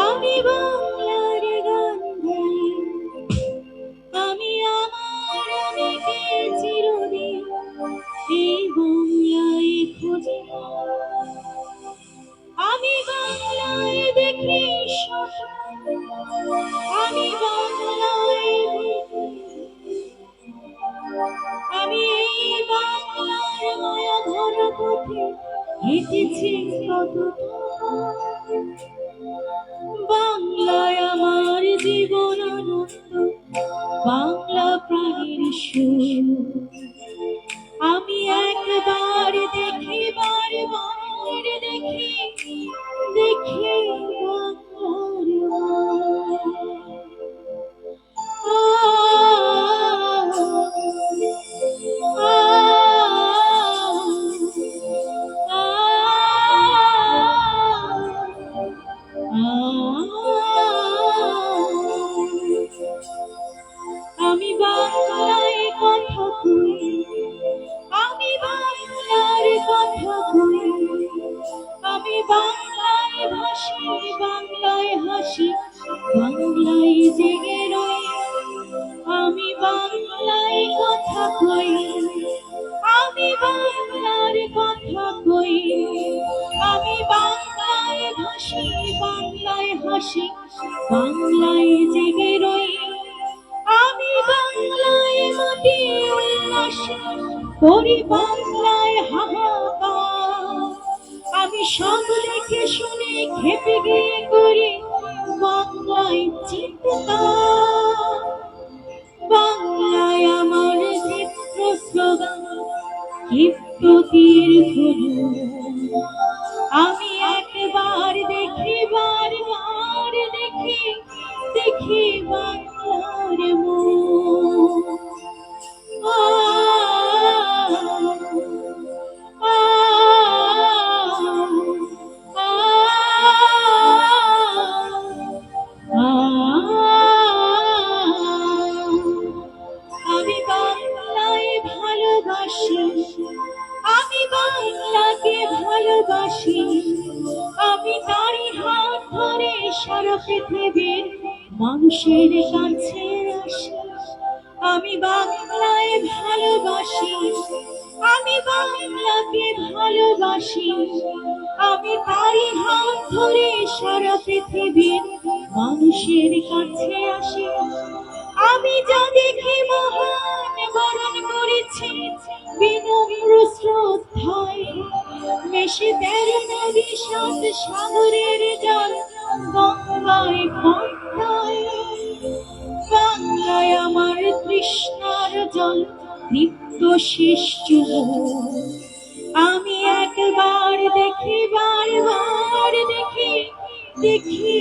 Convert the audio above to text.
আমি বাংলার গান গাই, আমি আমার আমিকে চিরদিন এই বাংলায় খুঁজি। আমি বাংলায় দেখি স্বপ্ন, আমি বাংলায় আমি এই বাংলার মায়া ধরা পথে হেঁটেছি কত। বাংলায় আমার জীবন আনন্দ, বাংলা প্রাণের সুর। আমি একবার দেখি, বারবার দেখি, দেখি আমি বাংলায় কথা কই, আমি বাংলার কথা কই, আমি বাংলায় ভাসি, বাংলায় হাসি, বাংলায় জেগে রই। আমি বাংলায় কথা কই, আমি বাংলার কথা কই, আমি বাংলায় ভাসি, বাংলায় হাসি, বাংলায় জেগে রই। আমি বাংলায় মাটি উল্লাসে করি, বাংলায় হাহাকার। আমি সব দেখে শুনে খেপে গিয়ে করি বাংলায় চিৎকার। বাংলায় আমার চিত্র স্লোগান, ক্ষিপ্ত তীর ধনুক। আমি একবার দেখি, বারবার দেখি, দেখি বাংলার মুখ। আমি বাংলায় ভালোবাসি, আমি বাংলাকে ভালোবাসি, আমি তারই হাত ধরে সারা পৃথিবীর মানুষের কাছে আসি। আমি বাংলায় ভালোবাসি, আমি বাংলাকে ভালোবাসি, আমি তারই হাত ধরে সারা পৃথিবীর মানুষের কাছে আসি। আমি যা দেখি মহান বরণ করেছি বিনম্র শ্রদ্ধায়, মেশে 13 নদী 7 সাগরের জল গঙ্গায় পদ্মায়। বাংলায় আমার তৃষ্ণার জল তৃপ্ত শেষ চুমুক। আমি একবার দেখি, বারবার দেখি, দেখি